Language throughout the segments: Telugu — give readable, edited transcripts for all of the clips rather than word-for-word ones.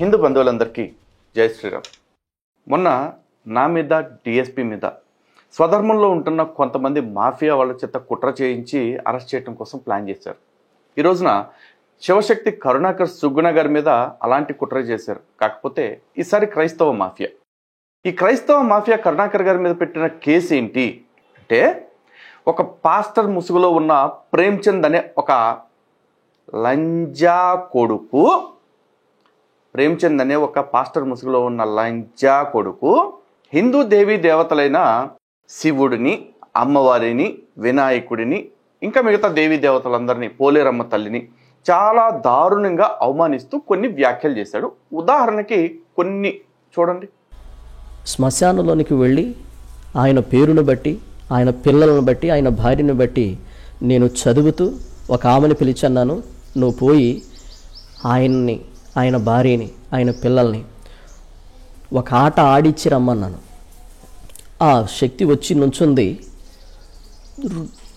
హిందూ బంధువులందరికీ జై శ్రీరామ్. మొన్న నా మీద డిఎస్పీ మీద స్వధర్మంలో ఉంటున్న కొంతమంది మాఫియా వాళ్ళ చేత కుట్ర చేయించి అరెస్ట్ చేయడం కోసం ప్లాన్ చేశారు. ఈ రోజున శివశక్తి కరుణాకర్ సుగ్గుణ గారి మీద అలాంటి కుట్ర చేశారు. కాకపోతే ఈసారి క్రైస్తవ మాఫియా. ఈ క్రైస్తవ మాఫియా కరుణాకర్ గారి మీద పెట్టిన కేసు ఏంటి అంటే, ఒక పాస్టర్ ముసుగులో ఉన్న ప్రేమ్చంద్ అనే ఒక లంజా కొడుకు, ప్రేమ్చంద్ అనే ఒక పాస్టర్ ముసుగులో ఉన్న లంజా కొడుకు హిందూ దేవీ దేవతలైన శివుడిని, అమ్మవారిని, వినాయకుడిని, ఇంకా మిగతా దేవీ దేవతలందరినీ, పోలేరమ్మ తల్లిని చాలా దారుణంగా అవమానిస్తూ కొన్ని వ్యాఖ్యలు చేశాడు. ఉదాహరణకి కొన్ని చూడండి. శ్మశానంలోనికి వెళ్ళి ఆయన పేరును బట్టి, ఆయన పిల్లలను బట్టి, ఆయన భార్యను బట్టి నేను చదువుతూ ఒక ఆమెను పిలిచన్నాను, నువ్వు పోయి ఆయన్ని, ఆయన భార్యని, ఆయన పిల్లల్ని ఒక ఆట ఆడిచ్చి రమ్మన్నాను. ఆ శక్తి వచ్చి నుంచుంది.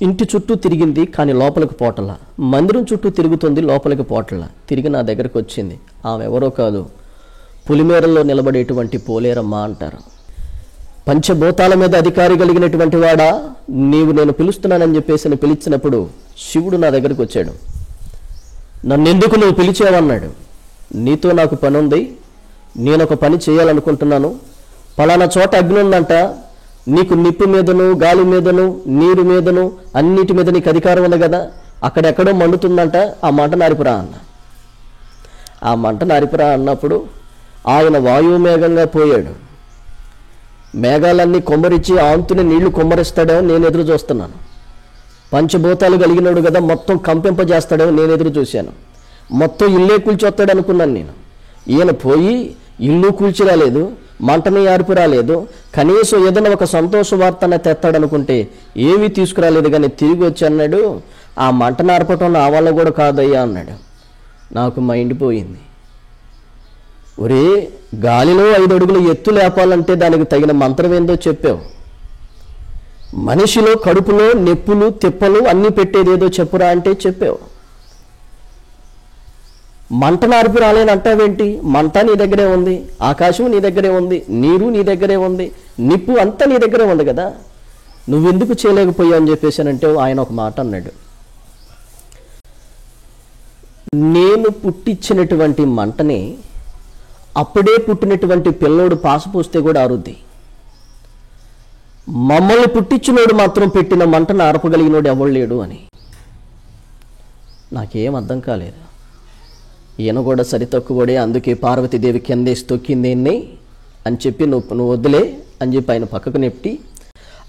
ఇంటి చుట్టూ తిరిగింది, కానీ లోపలికి పోటలా. మందిరం చుట్టూ తిరుగుతుంది, లోపలికి పోటలా. తిరిగి నా దగ్గరకు వచ్చింది. ఆమె ఎవరో కాదు, పులిమేరల్లో నిలబడేటువంటి పోలేరమ్మ అంటారు. పంచభూతాల మీద అధికారి కలిగినటువంటి వాడా, నేను పిలుస్తున్నానని చెప్పేసి పిలిచినప్పుడు శివుడు నా దగ్గరకు వచ్చాడు. నన్నెందుకు నువ్వు పిలిచావన్నాడు. నీతో నాకు పని ఉంది, నేను ఒక పని చేయాలనుకుంటున్నాను. పలానా చోట అగ్ని ఉందంట, నీకు నిప్పు మీదను, గాలి మీదను, నీరు మీదను, అన్నిటి మీద నీకు అధికారం ఉంది కదా, అక్కడెక్కడో మండుతుందంట, ఆ మంట నారిపురా అన్న. ఆ మంట నారిపురా అన్నప్పుడు ఆయన వాయుమేఘంగా పోయాడు. మేఘాలన్నీ కొమ్మరిచ్చి ఆంతుని నీళ్లు కొమ్మరిస్తాడేమో నేను ఎదురు చూస్తున్నాను. పంచభూతాలు కలిగినాడు కదా, మొత్తం కంపింపజేస్తాడేమో నేను ఎదురు చూశాను. మొత్తం ఇల్లే కూల్చొస్తాడు అనుకున్నాను నేను. ఈయన పోయి ఇల్లు కూల్చి రాలేదు, మంటని ఆర్పు రాలేదు, కనీసం ఏదైనా ఒక సంతోష వార్తన తెస్తాడనుకుంటే ఏమీ తీసుకురాలేదు. కానీ తిరిగి వచ్చి అన్నాడు, ఆ మంటను ఆర్పటం నా వల్ల కూడా కాదయ్యా అన్నాడు. నాకు మైండ్ పోయింది. ఒరే, గాలిలో 5 అడుగుల ఎత్తు లేపాలంటే దానికి తగిన మంత్రం ఏందో చెప్పావు. మనిషిలో కడుపులో నెప్పులు, తిప్పలు అన్నీ పెట్టేదేదో చెప్పురా అంటే చెప్పావు. మంట నార్పు రాలేని అంటావేంటి? మంట నీ దగ్గరే ఉంది, ఆకాశం నీ దగ్గరే ఉంది, నీరు నీ దగ్గరే ఉంది, నిప్పు అంతా నీ దగ్గరే ఉంది కదా, నువ్వెందుకు చేయలేకపోయావు అని చెప్పేసానంటే ఆయన ఒక మాట అన్నాడు. నేను పుట్టించినటువంటి మంటని అప్పుడే పుట్టినటువంటి పిల్లోడు పాసపోస్తే కూడా ఆరుద్ది. మమ్మల్ని పుట్టించినోడు మాత్రం పెట్టిన మంటను ఆర్పగలిగినోడు ఎవడు లేడు అని. నాకేం అర్థం కాలేదు. ఈయన కూడా సరి తక్కువడే, అందుకే పార్వతీదేవి కిందేసి తొక్కిందేన్ని అని చెప్పి నువ్వు వద్దులే అని చెప్పి ఆయన పక్కకు నెట్టి,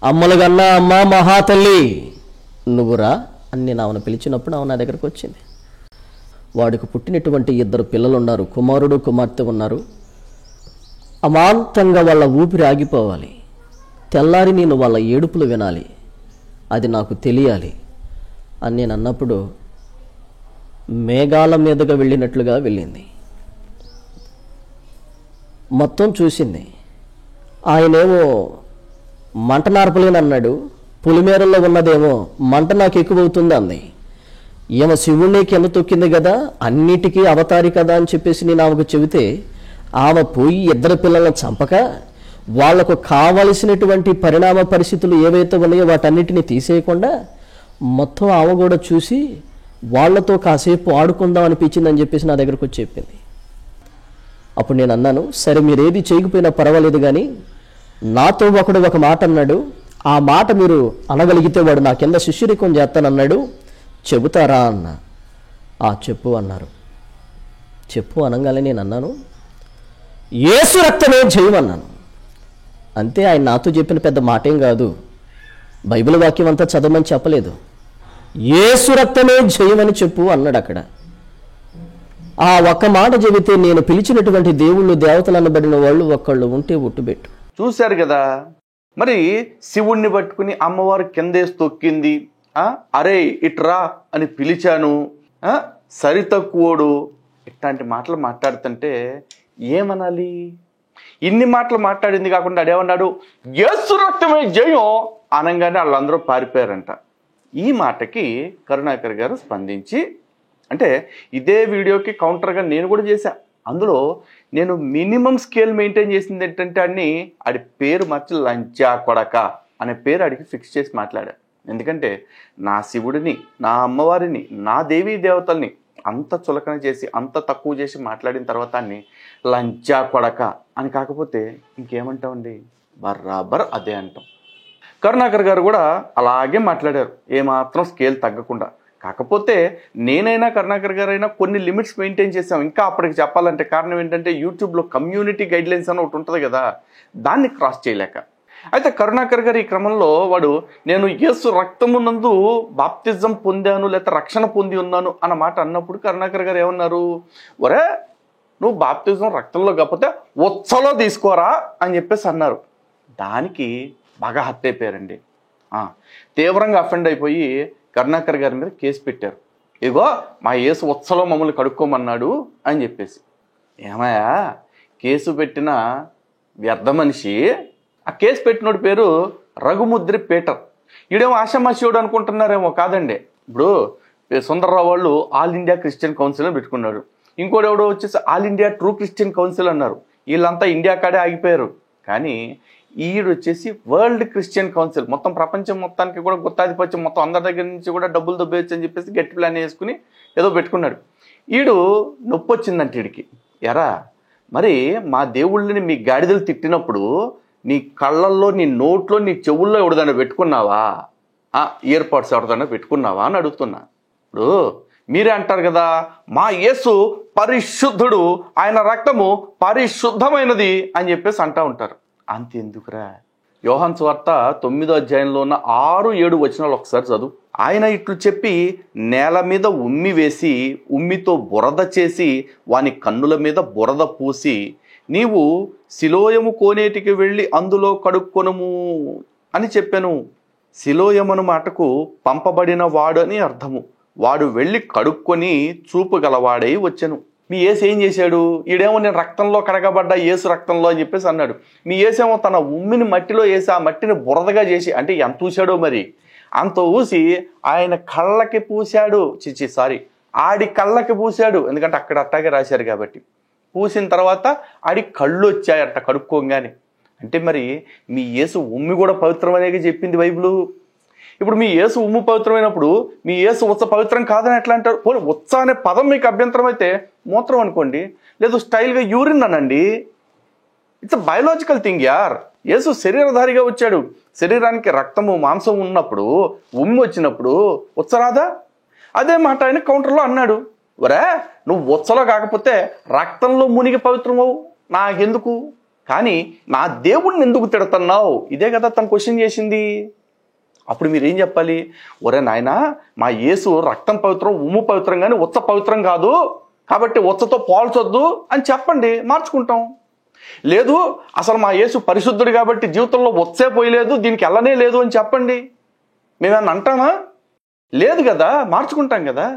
అమ్మలుగన్నా అమ్మ మహాతల్లి నువ్వురా అని నేను ఆమెను పిలిచినప్పుడు ఆమె నా దగ్గరకు వచ్చింది. వాడికి పుట్టినటువంటి 2 పిల్లలు ఉన్నారు, కుమారుడు కుమార్తె ఉన్నారు. అమాంతంగా వాళ్ళ ఊపిరి ఆగిపోవాలి. తెల్లారి నేను వాళ్ళ ఏడుపులు వినాలి, అది నాకు తెలియాలి అని నేను అన్నప్పుడు మేఘాల మీదుగా వెళ్ళినట్లుగా వెళ్ళింది. మొత్తం చూసింది. ఆయనేమో మంట నార్పలేనన్నాడు, పులిమేరల్లో ఉన్నదేమో మంట నాకు ఎక్కువ అవుతుంది అంది. ఈమె శివుణ్ణి కింద తొక్కింది కదా, అన్నిటికీ అవతారి కదా అని చెప్పేసి నేను ఆమెకు చెబితే ఆమె పోయి 2 పిల్లలను చంపక వాళ్లకు కావలసినటువంటి పరిణామ పరిస్థితులు ఏవైతే ఉన్నాయో వాటన్నిటిని తీసేయకుండా మొత్తం ఆమె కూడా చూసి వాళ్లతో కాసేపు ఆడుకుందాం అనిపించిందని చెప్పేసి నా దగ్గరకు వచ్చి చెప్పింది. అప్పుడు నేను అన్నాను, సరే మీరేది చేయకపోయినా పర్వాలేదు, కానీ నాతో ఒకడు ఒక మాట అన్నాడు, ఆ మాట మీరు అనగలిగితే వాడు నా కింద శిష్యరికం చేస్తానన్నాడు, చెబుతారా అన్న. ఆ చెప్పు అన్నారు. చెప్పు అనగానే నేను అన్నాను, యేసు రక్తమే జయమన్నాను. అంతే. ఆయన నాతో చెప్పిన పెద్ద మాటేం కాదు, బైబిల్ వాక్యం అంతా చదవమని చెప్పలేదు, యేసు రక్తమే జయమని చెప్పు అన్నాడు అక్కడ. ఆ ఒక్క మాట చెబితే నేను పిలిచినటువంటి దేవుళ్ళు, దేవతలు అనబడిన వాళ్ళు ఒక్కళ్ళు ఉంటే ఒట్టుబెట్టు. చూశారు కదా, మరి శివుణ్ణి పట్టుకుని అమ్మవారు కిందేసి తొక్కింది, అరే ఇట్రా అని పిలిచాను, సరి తక్కువోడు, ఇట్లాంటి మాటలు మాట్లాడుతుంటే ఏమనాలి? ఇన్ని మాటలు మాట్లాడింది కాకుండా అడేమన్నాడు, యేసు రక్తమే జయం అనగానే వాళ్ళందరూ పారిపోయారంట. ఈ మాటకి కరుణాకర్ గారు స్పందించి, అంటే ఇదే వీడియోకి కౌంటర్గా నేను కూడా చేశా, అందులో నేను మినిమం స్కేల్ మెయింటైన్ చేసింది ఏంటంటే ఆడి పేరు మార్చి లంచా కొడక అనే పేరు ఆడికి ఫిక్స్ చేసి మాట్లాడా. ఎందుకంటే నా శివుడిని, నా అమ్మవారిని, నా దేవీ దేవతల్ని అంత చులకన చేసి అంత తక్కువ చేసి మాట్లాడిన తర్వాత లంచా కొడక అని కాకపోతే ఇంకేమంటామండి? బరాబర్ అదే అంటాం. కరుణాకర్ గారు కూడా అలాగే మాట్లాడారు, ఏమాత్రం స్కేల్ తగ్గకుండా. కాకపోతే నేనైనా కరుణాకర్ గారైనా కొన్ని లిమిట్స్ మెయింటైన్ చేసాం. ఇంకా అప్పటికి చెప్పాలంటే కారణం ఏంటంటే యూట్యూబ్లో కమ్యూనిటీ గైడ్లైన్స్ అని ఒకటి ఉంటుంది కదా, దాన్ని క్రాస్ చేయలేక. అయితే కరుణాకర్ గారు ఈ క్రమంలో వాడు నేను యేసు రక్తమునందు బాప్తిజం పొందాను లేకపోతే రక్షణ పొంది ఉన్నాను అన్న మాట అన్నప్పుడు కరుణాకర్ గారు ఏమన్నారు? ఒరే నువ్వు బాప్తిజం రక్తంలో కాకపోతే ఉత్సలో తీసుకోరా అని చెప్పేసి అన్నారు. దానికి బాగా హత్య అయిపోయారండి. తీవ్రంగా అఫెండ్ అయిపోయి కరుణాకర్ గారి మీద కేసు పెట్టారు. ఇగో మా యేసు ఉత్సలో మమ్మల్ని కడుక్కోమన్నాడు అని చెప్పేసి. ఏమయ్యా కేసు పెట్టిన వ్యర్థ మనిషి, ఆ కేసు పెట్టినోడి పేరు రఘుముద్రి పీటర్. ఈడేమో ఆషామాషియోడు అనుకుంటున్నారేమో, కాదండి. ఇప్పుడు సుందర్రావు వాళ్ళు ఆల్ ఇండియా క్రిస్టియన్ కౌన్సిల్ అని పెట్టుకున్నాడు. ఇంకోటి ఎవడో వచ్చేసి all India true Christian council అన్నారు. వీళ్ళంతా ఇండియా కాడే ఆగిపోయారు. కానీ ఈడు వచ్చేసి వరల్డ్ క్రిస్టియన్ కౌన్సిల్, మొత్తం ప్రపంచం మొత్తానికి కూడా గుత్తాధిపత్యం, మొత్తం అందరి దగ్గర నుంచి కూడా డబ్బులు దొబ్బేయచ్చు అని చెప్పేసి గట్టి ప్లాన్ వేసుకుని ఏదో పెట్టుకున్నాడు. ఈడు నొప్పి వచ్చిందంటే వీడికి, ఎరా మరి మా దేవుళ్ళని మీ గాడిదలు తిట్టినప్పుడు నీ కళ్ళల్లో, నీ నోట్లో, నీ చెవుల్లో ఎవడదాన్ని పెట్టుకున్నావా? ఇయర్ పాడ్స్ ఎవడదాన్ని పెట్టుకున్నావా అని అడుగుతున్నా. ఇప్పుడు మీరే అంటారు కదా, మా యేసు పరిశుద్ధుడు, ఆయన రక్తము పరిశుద్ధమైనది అని చెప్పేసి అంటూ ఉంటారు. అంతెందుకురా, యోహాను సువార్త 9వ అధ్యాయంలో ఉన్న 6-7 వచనాలు ఒకసారి చదువు. ఆయన ఇట్లు చెప్పి నేల మీద ఉమ్మి వేసి ఉమ్మితో బురద చేసి వాని కన్నుల మీద బురద పూసి నీవు సిలోయము కోనేటికి వెళ్ళి అందులో కడుక్కొనుము అని చెప్పాను. సిలోయమను మాటకు పంపబడిన వాడు అని అర్థము. వాడు వెళ్ళి కడుక్కొని చూపు గలవాడై వచ్చెను. మీ యేసు ఏం చేశాడు? ఈడేమో నేను రక్తంలో కడగబడ్డా యేసు రక్తంలో అని చెప్పేసి అన్నాడు. మీ యేసేమో తన ఉమ్మిని మట్టిలో వేసి ఆ మట్టిని బురదగా చేసి, అంటే ఎంత ఊసాడో మరి, అంత ఊసి ఆయన కళ్ళకి పూశాడు. ఆడి కళ్ళకి పూశాడు. ఎందుకంటే అక్కడ అట్టాగే రాశారు కాబట్టి. పూసిన తర్వాత ఆడి కళ్ళు వచ్చాయట కడుక్కోగానే. అంటే మరి మీ యేసు ఉమ్మి కూడా పవిత్రమనేది చెప్పింది బైబిలు. ఇప్పుడు మీ యేసు ఉమ్ము పవిత్రమైనప్పుడు మీ యేసు ఉత్స పవిత్రం కాదని ఎట్లా అంటారు? పోనీ ఉత్స అనే పదం మీకు అభ్యంతరం అయితే మూత్రం అనుకోండి, లేదు స్టైల్గా యూరిన్ అనండి. ఇట్స్ అ బయోలాజికల్ థింగ్ యార్. యేసు శరీరధారిగా వచ్చాడు. శరీరానికి రక్తము మాంసం ఉన్నప్పుడు, ఉమ్మి వచ్చినప్పుడు ఉత్సరాదా? అదే మాట ఆయన కౌంటర్లో అన్నాడు. ఒరే నువ్వు ఉత్సలో కాకపోతే రక్తంలో మునిగి పవిత్రమవు, నాకెందుకు? కానీ నా దేవుడిని ఎందుకు తిడుతున్నావు? ఇదే కదా తను క్వశ్చన్ చేసింది. అప్పుడు మీరు ఏం చెప్పాలి? ఒరే నాయనా, మా యేసు రక్తం పవిత్రం, ఉమ్ము పవిత్రం, కానీ ఉత్స పవిత్రం కాదు, కాబట్టి ఉత్సతో పోల్చొద్దు అని చెప్పండి, మార్చుకుంటాం. లేదు అసలు మా యేసు పరిశుద్ధుడు కాబట్టి జీవితంలో ఉత్సే పోయలేదు, దీనికి వెళ్ళనే లేదు అని చెప్పండి. మేమేమన్నా అంటామా? లేదు కదా, మార్చుకుంటాం కదా.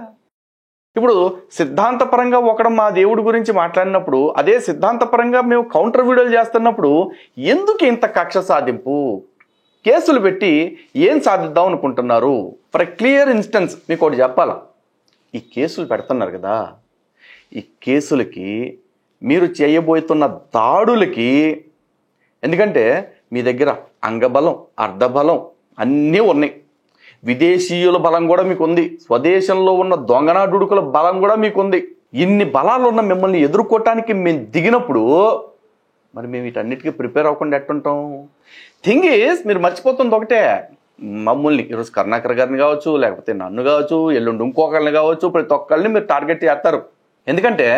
ఇప్పుడు సిద్ధాంతపరంగా ఒకడు మా దేవుడి గురించి మాట్లాడినప్పుడు, అదే సిద్ధాంతపరంగా మేము కౌంటర్ వీడియోలు చేస్తున్నప్పుడు ఎందుకు ఇంత కక్ష సాధింపు? కేసులు పెట్టి ఏం సాధిద్దాం అనుకుంటున్నారు? ఫర్ ఎ క్లియర్ ఇన్స్టెన్స్ మీకు ఒకటి చెప్పాలా, ఈ కేసులు పెడుతున్నారు కదా, ఈ కేసులకి మీరు చేయబోతున్న దాడులకి, ఎందుకంటే మీ దగ్గర అంగబలం, అర్ధబలం అన్నీ ఉన్నాయి, విదేశీయుల బలం కూడా మీకు ఉంది, స్వదేశంలో ఉన్న దొంగనాడుడుకుల బలం కూడా మీకు ఉంది. ఇన్ని బలాలు ఉన్న మిమ్మల్ని ఎదుర్కోవటానికి మేము దిగినప్పుడు మరి మేము వీటన్నిటికీ ప్రిపేర్ అవ్వకుండా ఎట్టుంటాం? థింగ్ ఈజ్, మీరు మర్చిపోతుంది ఒకటే, మమ్మల్ని ఈరోజు కరుణాకర్ గారిని కావచ్చు, లేకపోతే నన్ను కావచ్చు, ఎల్లుండి ఇంకొకరిని కావచ్చు, ప్రతి ఒక్కరిని మీరు టార్గెట్ చేస్తారు. ఎందుకంటే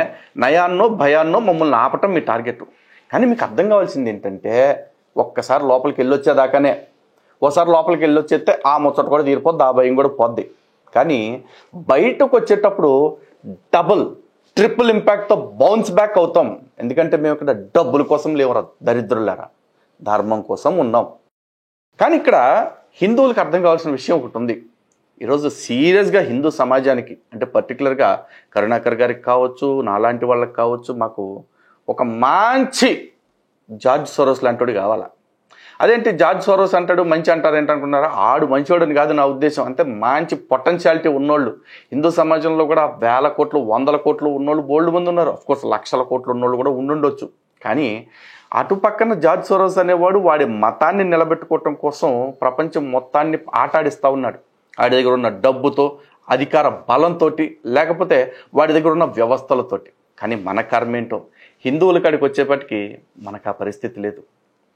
నయాన్నో భయాన్నో మమ్మల్ని ఆపటం మీ టార్గెట్. కానీ మీకు అర్థం కావాల్సింది ఏంటంటే, ఒక్కసారి లోపలికి వెళ్ళొచ్చేదాకానే, ఓసారి లోపలికి వెళ్ళొచ్చేస్తే ఆ ముచ్చట కూడా తీరిపోద్ది, ఆ భయం కూడా పోద్ది. కానీ బయటకు వచ్చేటప్పుడు డబుల్ ట్రిపుల్ ఇంపాక్ట్తో బౌన్స్ బ్యాక్ అవుతాం. ఎందుకంటే మేము ఇక్కడ డబ్బుల కోసం లేవరా దరిద్రులారా, ధర్మం కోసం ఉన్నాం. కానీ ఇక్కడ హిందువులకు అర్థం కావాల్సిన విషయం ఒకటి ఉంది. ఈరోజు సీరియస్గా హిందూ సమాజానికి, అంటే పర్టికులర్గా కరుణాకర్ గారికి కావచ్చు, నాలాంటి వాళ్ళకి కావచ్చు, మాకు ఒక మంచి జార్జ్ సోరోస్ లాంటి వాడు కావాలా. అదేంటి జార్జ్ సోరోస్ అంటాడు మంచి అంటారు ఏంటనుకున్నారా? ఆడు మంచివాడని కాదు నా ఉద్దేశం. అంటే మంచి పొటెన్షియాలిటీ ఉన్నోళ్ళు హిందూ సమాజంలో కూడా వేల కోట్లు 100 కోట్లు ఉన్నోళ్ళు బోల్డ్ మంది ఉన్నారు. అఫ్కోర్స్ లక్షల కోట్లు ఉన్నోళ్ళు కూడా ఉండుండొచ్చు. కానీ అటు పక్కన జార్జ్ సోరోస్ అనేవాడు వాడి మతాన్ని నిలబెట్టుకోవటం కోసం ప్రపంచం మొత్తాన్ని ఆటాడిస్తూ ఉన్నాడు. వాడి దగ్గర ఉన్న డబ్బుతో, అధికార బలంతో, లేకపోతే వాడి దగ్గర ఉన్న వ్యవస్థలతోటి. కానీ మన కర్మేంటో హిందువుల కాడికి వచ్చేపటికి మనకు ఆ పరిస్థితి లేదు.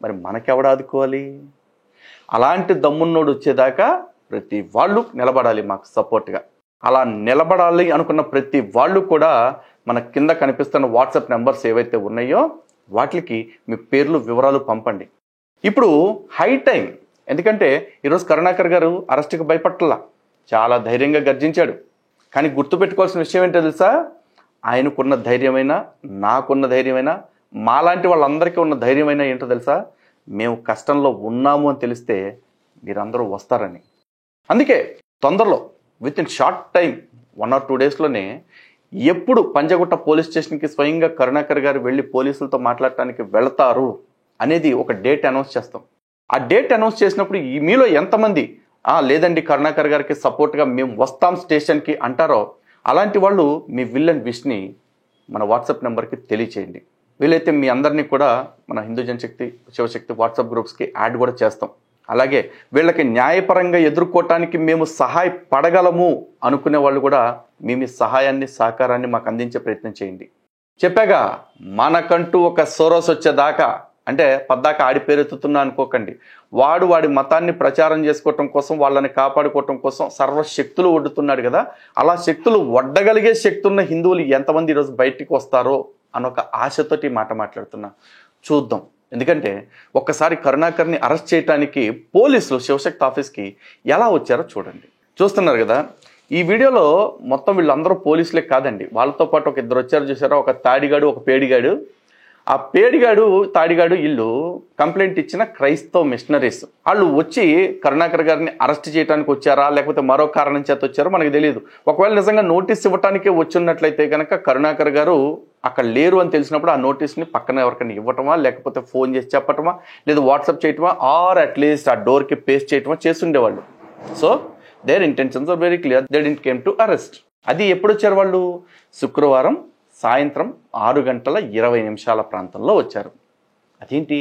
మరి మనకెవడ ఆదుకోవాలి? అలాంటి దమ్మున్నోడు వచ్చేదాకా ప్రతి వాళ్ళు నిలబడాలి మాకు సపోర్ట్గా. అలా నిలబడాలి అనుకున్న ప్రతి వాళ్ళు కూడా మన కింద కనిపిస్తున్న వాట్సాప్ నెంబర్స్ ఏవైతే ఉన్నాయో వాటికి మీ పేర్లు వివరాలు పంపండి. ఇప్పుడు హై టైం. ఎందుకంటే ఈరోజు కరుణాకర్ గారు అరెస్టుకి భయపట్టలా, చాలా ధైర్యంగా గర్జించాడు. కానీ గుర్తుపెట్టుకోవాల్సిన విషయం ఏంటో తెలుసా? ఆయనకున్న ధైర్యమైనా, నాకున్న ధైర్యమైనా, మాలాంటి వాళ్ళందరికీ ఉన్న ధైర్యమైనా ఏంటో తెలుసా? మేము కష్టంలో ఉన్నాము అని తెలిస్తే మీరందరూ వస్తారని. అందుకే తొందరలో with in short time 1 or 2 డేస్లోనే ఎప్పుడు పంజగుట్ట పోలీస్ స్టేషన్కి స్వయంగా కరుణాకర్ గారు వెళ్ళి పోలీసులతో మాట్లాడటానికి వెళతారు అనేది ఒక డేట్ అనౌన్స్ చేస్తాం. ఆ డేట్ అనౌన్స్ చేసినప్పుడు మీలో ఎంతమంది లేదండి కరుణాకర్ గారికి సపోర్ట్గా మేము వస్తాం స్టేషన్కి అంటారో అలాంటి వాళ్ళు మీ విల్ అండ్ విష్ని మన వాట్సాప్ నెంబర్కి తెలియచేయండి. వీలైతే మీ అందరినీ కూడా మన హిందూ జనశక్తి, శివశక్తి వాట్సాప్ గ్రూప్స్కి యాడ్ కూడా చేస్తాం. అలాగే వీళ్ళకి న్యాయపరంగా ఎదుర్కోవటానికి మేము సహాయపడగలము అనుకునే వాళ్ళు కూడా మీ సహాయాన్ని, సహకారాన్ని మాకు అందించే ప్రయత్నం చేయండి. చెప్పాగా, మనకంటూ ఒక సోరోస్ వచ్చేదాకా, అంటే పద్దాక ఆడి పేరెత్తుతున్నా అనుకోకండి. వాడి మతాన్ని ప్రచారం చేసుకోవటం కోసం, వాళ్ళని కాపాడుకోవటం కోసం సర్వశక్తులు ఒడ్డుతున్నాడు కదా. అలా శక్తులు ఒడ్డగలిగే శక్తి ఉన్న హిందువులు ఎంతమంది ఈరోజు బయటికి వస్తారో అనొక ఆశతోటి మాట మాట్లాడుతున్నా. చూద్దాం. ఎందుకంటే ఒక్కసారి కరుణాకర్ని అరెస్ట్ చేయడానికి పోలీసులు శివశక్తి ఆఫీస్కి ఎలా వచ్చారో చూడండి. చూస్తున్నారు కదా ఈ వీడియోలో. మొత్తం వీళ్ళందరూ పోలీసులే కాదండి, వాళ్ళతో పాటు ఒక 2 వచ్చారు చూసారా, ఒక తాడిగాడు, ఒక పేడిగాడు. ఆ పేడిగాడు, తాడిగాడు ఇల్లు కంప్లైంట్ ఇచ్చిన క్రైస్తవ మిషనరీస్. వాళ్ళు వచ్చి కరుణాకర్ గారిని అరెస్ట్ చేయడానికి వచ్చారా లేకపోతే మరో కారణం చేత వచ్చారో మనకు తెలియదు. ఒకవేళ నిజంగా నోటీస్ ఇవ్వటానికే వచ్చినట్లయితే కనుక కరుణాకర్ గారు అక్కడ లేరు అని తెలిసినప్పుడు ఆ నోటీస్ని పక్కన ఎవరికైనా ఇవ్వటమా, లేకపోతే ఫోన్ చేసి చెప్పటమా, లేదా వాట్సాప్ చేయటమా, ఆర్ అట్లీస్ట్ ఆ డోర్కి పేస్ట్ చేయటమా చేస్తుండేవాళ్ళు. So their intentions are very clear. They didn't came to arrest. అది ఎప్పుడు వచ్చారు వాళ్ళు? శుక్రవారం సాయంత్రం 6:20 ప్రాంతంలో వచ్చారు. అదేంటి,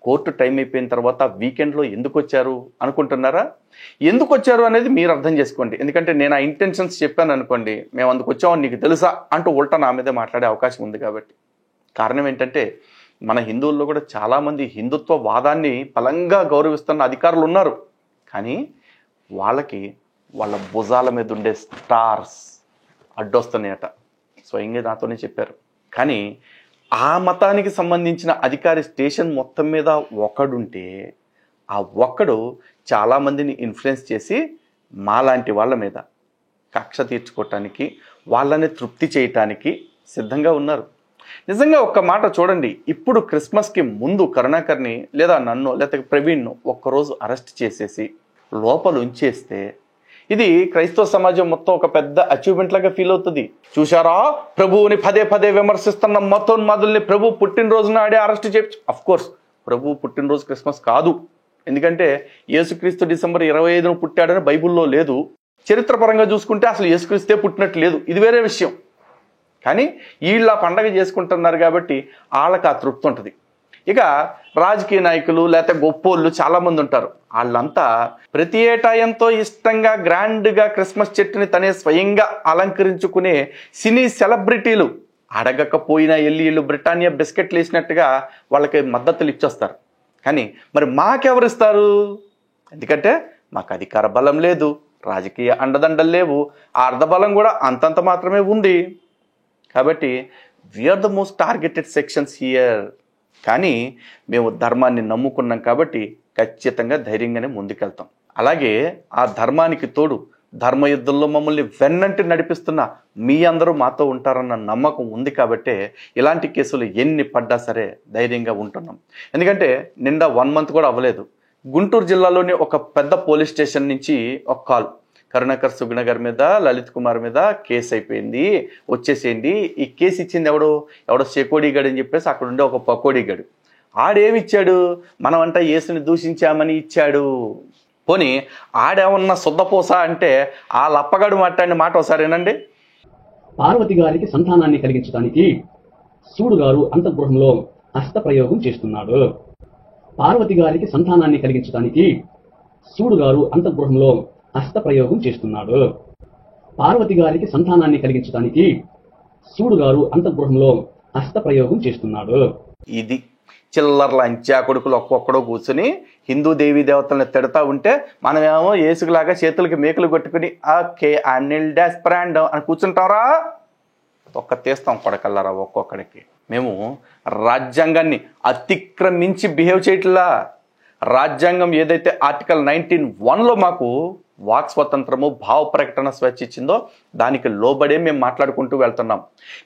కోర్టు టైం అయిపోయిన తర్వాత వీకెండ్లో ఎందుకు వచ్చారు అనుకుంటున్నారా? ఎందుకు వచ్చారు అనేది మీరు అర్థం చేసుకోండి. ఎందుకంటే నేను ఆ ఇంటెన్షన్స్ చెప్పాను అనుకోండి, మేము అందుకు వచ్చామని నీకు తెలుసా అంటూ ఉల్టా నా మీదే మాట్లాడే అవకాశం ఉంది. కాబట్టి కారణం ఏంటంటే మన హిందువుల్లో కూడా చాలామంది హిందుత్వ వాదాన్ని బలంగా గౌరవిస్తున్న అధికారులు ఉన్నారు. కానీ వాళ్ళకి వాళ్ళ భుజాల మీద ఉండే స్టార్స్ అడ్డొస్తున్నాయట. స్వయంగా నాతోనే చెప్పారు. కానీ ఆ మతానికి సంబంధించిన అధికారి స్టేషన్ మొత్తం మీద ఒకడుంటే ఆ ఒక్కడు చాలామందిని ఇన్ఫ్లుయెన్స్ చేసి మాలాంటి వాళ్ళ మీద కక్ష తీర్చుకోవటానికి, వాళ్ళని తృప్తి చేయటానికి సిద్ధంగా ఉన్నారు. నిజంగా ఒక్క మాట చూడండి, ఇప్పుడు క్రిస్మస్కి ముందు కరుణాకర్ని లేదా నన్ను లేకపోతే ప్రవీణ్ను ఒక్కరోజు అరెస్ట్ చేసేసి లోపల ఉంచేస్తే ఇది క్రైస్తవ సమాజం మొత్తం ఒక పెద్ద అచీవ్మెంట్ లాగా ఫీల్ అవుతుంది. చూశారా, ప్రభువుని పదే పదే విమర్శిస్తున్న మతోన్మాదుల్ని ప్రభు పుట్టినరోజు నాడే అరెస్ట్ చేయొచ్చు. అఫ్కోర్స్ ప్రభు పుట్టినరోజు క్రిస్మస్ కాదు. ఎందుకంటే యేసుక్రీస్తు డిసెంబర్ 25న పుట్టాడని బైబుల్లో లేదు. చరిత్రపరంగా చూసుకుంటే అసలు యేసుక్రీస్తే పుట్టినట్టు లేదు, ఇది వేరే విషయం. కానీ వీళ్ళ పండగ చేసుకుంటున్నారు కాబట్టి వాళ్ళకి ఆ తృప్తి ఉంటుంది. ఇక రాజకీయ నాయకులు లేకపోతే గొప్పోళ్ళు చాలామంది ఉంటారు. వాళ్ళంతా ప్రతి ఏటా ఎంతో ఇష్టంగా గ్రాండ్గా క్రిస్మస్ చెట్టుని తనే స్వయంగా అలంకరించుకునే సినీ సెలబ్రిటీలు అడగకపోయినా వెళ్ళి వీళ్ళు బ్రిటానియా బిస్కెట్లు వేసినట్టుగా వాళ్ళకి మద్దతులు ఇచ్చొస్తారు. కానీ మరి మాకెవరిస్తారు? ఎందుకంటే మాకు అధికార బలం లేదు, రాజకీయ అండదండలు లేవు, అర్ధబలం కూడా అంతంత మాత్రమే ఉంది. కాబట్టి we are the most targeted sections here. కానీ మేము ధర్మాన్ని నమ్ముకున్నాం కాబట్టి ఖచ్చితంగా ధైర్యంగానే ముందుకెళ్తాం. అలాగే ఆ ధర్మానికి తోడు ధర్మయుద్ధంలో మమ్మల్ని వెన్నంటి నడిపిస్తున్న మీ అందరూ మాతో ఉంటారన్న నమ్మకం ఉంది. కాబట్టే ఇలాంటి కేసులు ఎన్ని పడ్డా సరే ధైర్యంగా ఉంటున్నాం. ఎందుకంటే నిండా 1 month కూడా అవ్వలేదు, గుంటూరు జిల్లాలోని ఒక పెద్ద పోలీస్ స్టేషన్ నుంచి ఒక కాల్, కరుణాకర్ సుగుణ గారి మీద, లలిత్ కుమార్ మీద కేసు అయిపోయింది, వచ్చేసేయండి. ఈ కేసు ఇచ్చింది ఎవడో చేకోడీగాడు అని చెప్పేసి అక్కడ ఉండే ఒక పకోడీగాడు. ఆడేమిచ్చాడు? మనమంతా యేసుని దూషించామని ఇచ్చాడు. పోనీ ఆడేమన్నా శుద్ధపూస అంటే ఆ లప్పగాడు మాట్లాడిన మాట ఒకసారి వినండి. పార్వతి గారికి సంతానాన్ని కలిగించడానికి శివుడు గారు అంతఃగృహంలో హస్తప్రయోగం చేస్తున్నాడు. పార్వతి గారికి సంతానాన్ని కలిగించడానికి శివుడు గారు అంతఃగృహంలో హస్తప్రయోగం చేస్తున్నాడు. పార్వతి గారికి సంతానాన్ని కలిగించడానికి శివుడు గారు అంతఃగృహంలో హస్తప్రయోగం చేస్తున్నాడు. ఇది చిల్లర్ల అంచా కొడుకులు ఒక్కొక్కడో కూర్చుని హిందూ దేవీ దేవతల్ని తిడతా ఉంటే మనమేమో ఏసుకులాగా చేతులకి మేకలు కొట్టుకుని ఓకే అనిల్ డాస్ప్రాండ్ అని కూర్చుంటారా? ఒక్క తీస్తాం కొడకల్లారా ఒక్కొక్కడికి. మేము రాజ్యాంగాన్ని అతిక్రమించి బిహేవ్ చేయట్లా. రాజ్యాంగం ఏదైతే ఆర్టికల్ 19(1) మాకు వాక్ స్వతంత్రము, భావ ప్రకటన స్వేచ్ఛ ఇచ్చిందో దానికి లోబడే మేము మాట్లాడుకుంటూ వెళ్తున్నాం.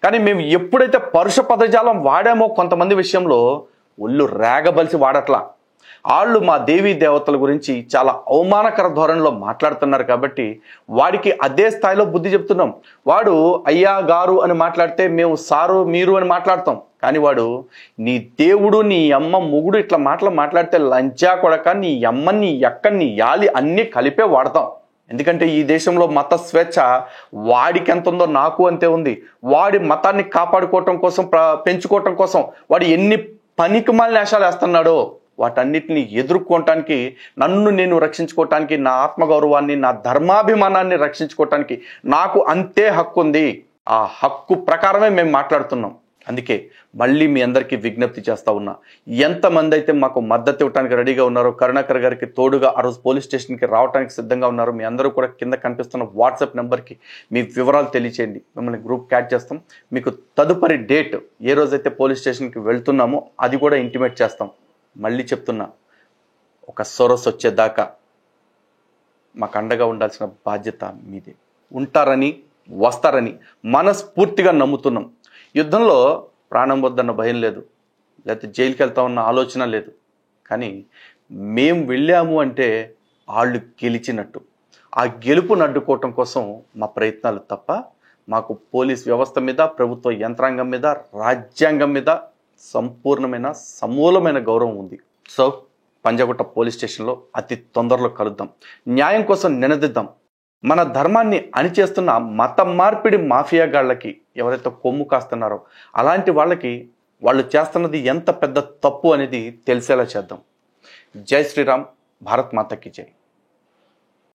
కానీ మేము ఎప్పుడైతే పరుష పదజాలం వాడామో కొంతమంది విషయంలో ఒళ్ళు రేగబలిసి వాడట్లా. వాళ్ళు మా దేవీ దేవతల గురించి చాలా అవమానకర ధోరణిలో మాట్లాడుతున్నారు కాబట్టి వాడికి అదే స్థాయిలో బుద్ధి చెప్తున్నాం. వాడు అయ్యా గారు అని మాట్లాడితే మేము సారు మీరు అని మాట్లాడతాం. కానీ వాడు నీ దేవుడు నీ అమ్మ మొగుడు ఇట్లా మాట్లాడితే లంచా కొడక నీ అమ్మ నీ ఎక్క నీ యాలి అన్నీ కలిపే వాడతాం. ఎందుకంటే ఈ దేశంలో మత స్వేచ్ఛ వాడికి ఎంత ఉందో నాకు అంతే ఉంది. వాడి మతాన్ని కాపాడుకోవటం కోసం పెంచుకోవటం కోసం వాడు ఎన్ని పనికిమాలిన వేషాలు వేస్తున్నాడో వాటన్నిటిని ఎదుర్కోవటానికి, నన్ను నేను రక్షించుకోవటానికి, నా ఆత్మగౌరవాన్ని, నా ధర్మాభిమానాన్ని రక్షించుకోవటానికి నాకు అంతే హక్కు ఉంది. ఆ హక్కు ప్రకారమే మేము మాట్లాడుతున్నాం. అందుకే మళ్ళీ మీ అందరికీ విజ్ఞప్తి చేస్తా ఉన్నా, ఎంతమంది అయితే మాకు మద్దతు ఇవ్వడానికి రెడీగా ఉన్నారో, కరుణాకర్ గారికి తోడుగా ఆ రోజు పోలీస్ స్టేషన్కి రావడానికి సిద్ధంగా ఉన్నారో మీ అందరూ కూడా కింద కనిపిస్తున్న వాట్సాప్ నెంబర్కి మీ వివరాలు తెలియచేయండి. మిమ్మల్ని గ్రూప్ యాడ్ చేస్తాం. మీకు తదుపరి డేట్ ఏ రోజైతే పోలీస్ స్టేషన్కి వెళ్తున్నామో అది కూడా ఇంటిమేట్ చేస్తాం. మళ్ళీ చెప్తున్నా, ఒక సొరస్ వచ్చేదాకా మాకు అండగా ఉండాల్సిన బాధ్యత మీదే. ఉంటారని వస్తారని మనస్ఫూర్తిగా నమ్ముతున్నాం. యుద్ధంలో ప్రాణం వద్దన్న భయం లేదు, లేకపోతే జైలుకి వెళ్తామన్న ఆలోచన లేదు. కానీ మేము వెళ్ళాము అంటే వాళ్ళు గెలిచినట్టు. ఆ గెలుపును అడ్డుకోవటం కోసం మా ప్రయత్నాలు తప్ప మాకు పోలీస్ వ్యవస్థ మీద, ప్రభుత్వ యంత్రాంగం మీద, రాజ్యాంగం మీద సంపూర్ణమైన సమూలమైన గౌరవం ఉంది. సో పంజాగుట్ట పోలీస్ స్టేషన్లో అతి తొందరలో కలుద్దాం. న్యాయం కోసం నినదిద్దాం. మన ధర్మాన్ని అణిచేస్తున్న మత మార్పిడి మాఫియాగాళ్ళకి ఎవరైతే కొమ్ము కాస్తున్నారో అలాంటి వాళ్ళకి వాళ్ళు చేస్తున్నది ఎంత పెద్ద తప్పు అనేది తెలిసేలా చేద్దాం. జై శ్రీరామ్. భారత్ మాతకి జై.